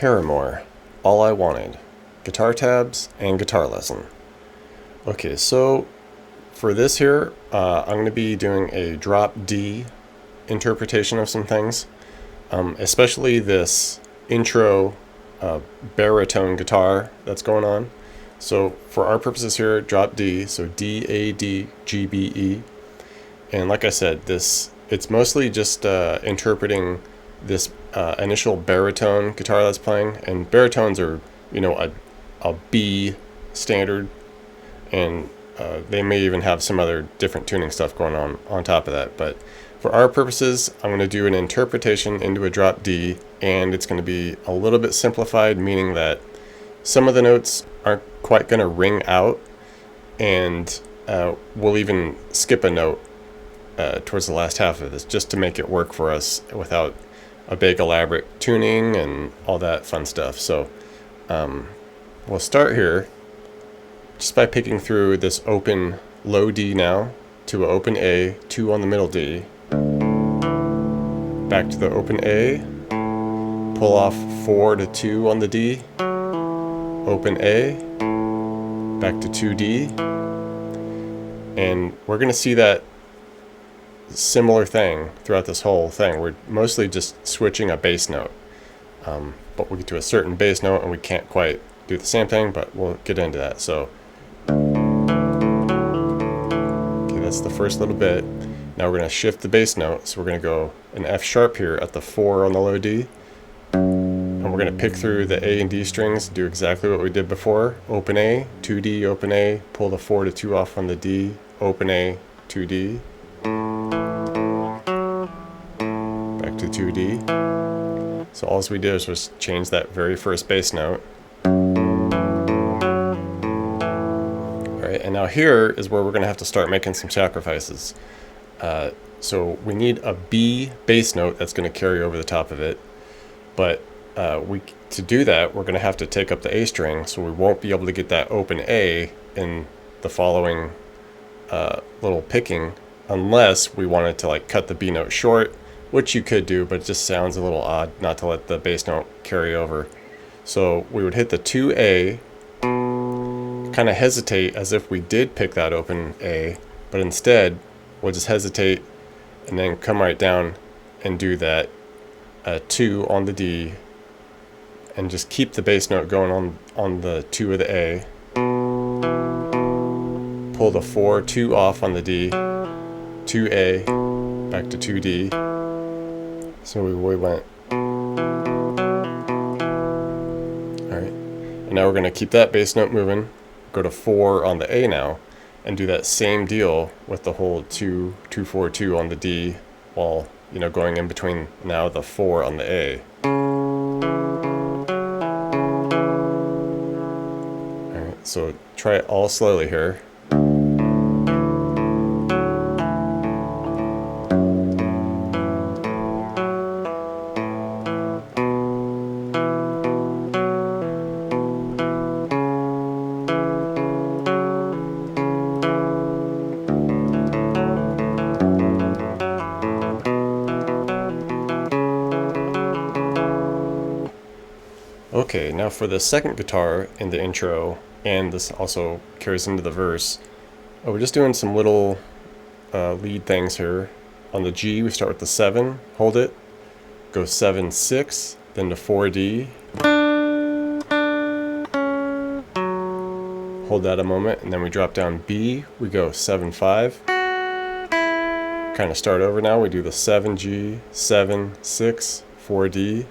Paramore, All I Wanted, guitar tabs, and guitar lesson. Okay, so for this here, I'm going to be doing a drop D interpretation of some things, especially this intro baritone guitar that's going on. So for our purposes here, drop D, so D, A, D, G, B, E. And like I said, it's mostly just interpreting this initial baritone guitar that's playing. And baritones are, a B standard, and they may even have some other different tuning stuff going on top of that. But for our purposes, I'm going to do an interpretation into a drop D, and it's going to be a little bit simplified, meaning that some of the notes aren't quite going to ring out, and we'll even skip a note towards the last half of this just to make it work for us without a big elaborate tuning and all that fun stuff. So we'll start here just by picking through this open low D now to an open A, 2 on the middle D, back to the open A, pull off 4 to 2 on the D, open A, back to 2D, and we're going to see that similar thing throughout this whole thing. We're mostly just switching a bass note, but we'll get to a certain bass note and we can't quite do the same thing, but we'll get into that. So okay, that's the first little bit. Now we're going to shift the bass note, so we're going to go an F sharp here at the 4 on the low D, and we're going to pick through the A and D strings, do exactly what we did before. Open A, 2D, open A, pull the 4 to 2 off on the D, open A, 2D, back to 2D. So all we did was change that very first bass note. Alright, and now here is where we're going to have to start making some sacrifices. So we need a B bass note that's going to carry over the top of it, but to do that, we're going to have to take up the A string, so we won't be able to get that open A in the following little picking unless we wanted to cut the B note short, which you could do, but it just sounds a little odd not to let the bass note carry over. So we would hit the 2A, kind of hesitate as if we did pick that open A, but instead we'll just hesitate and then come right down and do that 2 on the D, and just keep the bass note going on the 2 of the A, pull the 4, 2 off on the D, 2A, back to 2D. So we went. Alright, and now we're going to keep that bass note moving, go to 4 on the A now, and do that same deal with the whole 2, 2, 4, 2 on the D, while going in between now the 4 on the A. Alright, so try it all slowly here. Okay, now for the second guitar in the intro, and this also carries into the verse, we're just doing some little lead things here. On the G, we start with the 7, hold it, go 7, 6, then to 4D, hold that a moment, and then we drop down B, we go 7, 5, kind of start over now, we do the 7G, 7, 6, 4D,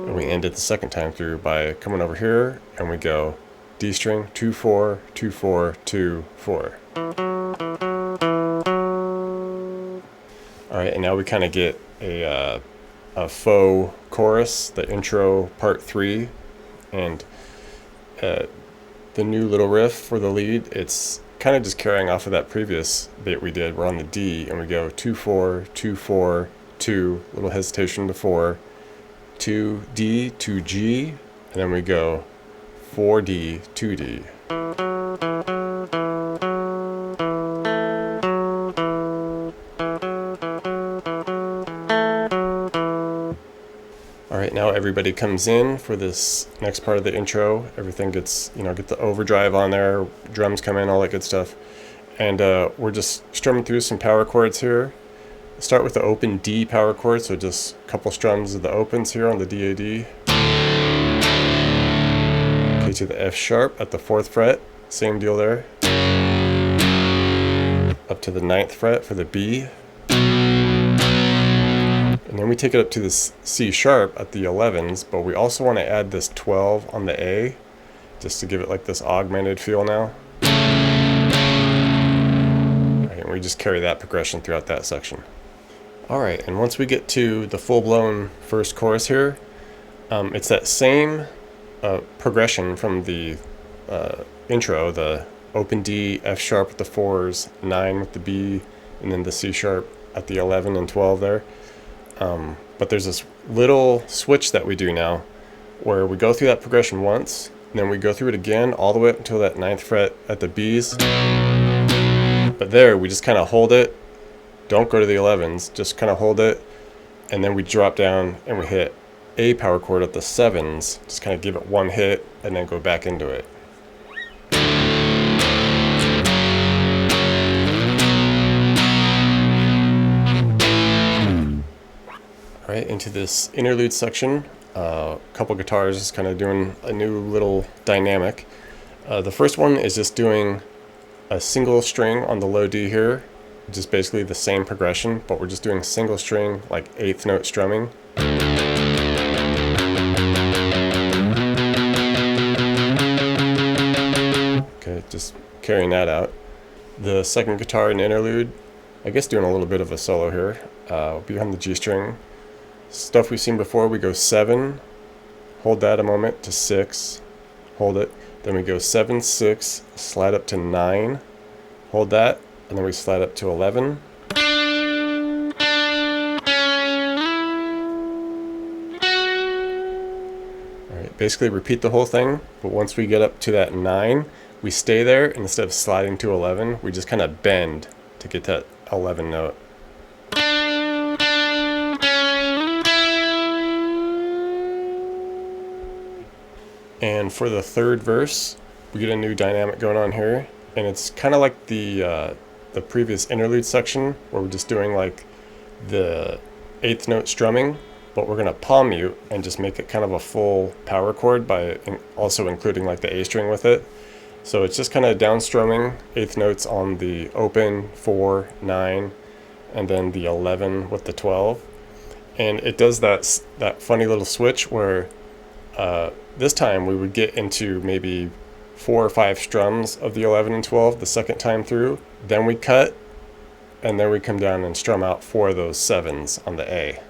and we end it the second time through by coming over here, and we go D string, 2, 4, 2, 4, 2, 4. Alright, and now we kind of get a faux chorus, the intro part 3, and the new little riff for the lead. It's kind of just carrying off of that previous bit we did. We're on the D, and we go 2, 4, 2, 4, 2, little hesitation to 4, 2D, 2G, and then we go 4D, 2D. how everybody comes in for this next part of the intro. Everything gets, get the overdrive on there, drums come in, all that good stuff. And we're just strumming through some power chords here. Start with the open D power chord, so just a couple strums of the opens here on the DAD. Okay, to the F sharp at the 4th fret, same deal there. Up to the 9th fret for the B. And then we take it up to the C sharp at the 11s, but we also want to add this 12 on the A, just to give it like this augmented feel now. Right, and we just carry that progression throughout that section. Alright, and once we get to the full-blown first chorus here, it's that same progression from the intro, the open D, F sharp with the 4s, 9 with the B, and then the C sharp at the 11 and 12 there. But there's this little switch that we do now, where we go through that progression once, and then we go through it again all the way up until that 9th fret at the Bs. But there, we just kind of hold it. Don't go to the 11s, just kind of hold it, and then we drop down and we hit A power chord at the 7s, just kind of give it one hit and then go back into it. Alright, into this interlude section, a couple guitars is kind of doing a new little dynamic. The first one is just doing a single string on the low D here, just basically the same progression, but we're just doing single string, like 8th note strumming. Okay, just carrying that out. The second guitar in Interlude, I guess doing a little bit of a solo here, behind the G string. Stuff we've seen before, we go 7, hold that a moment to 6, hold it, then we go 7, 6, slide up to 9, hold that, and then we slide up to 11. Alright, basically repeat the whole thing, but once we get up to that 9, we stay there, and instead of sliding to 11, we just kind of bend to get that 11 note. And for the third verse, we get a new dynamic going on here, and it's kind of like the previous interlude section, where we're just doing like the 8th note strumming, but we're gonna palm mute and just make it kind of a full power chord by also including like the A string with it. So it's just kind of down strumming 8th notes on the open, 4, 9, and then the 11 with the 12, and it does that funny little switch where this time we would get into maybe 4 or 5 strums of the 11 and 12 the second time through, then we cut, and then we come down and strum out 4 of those 7s on the A.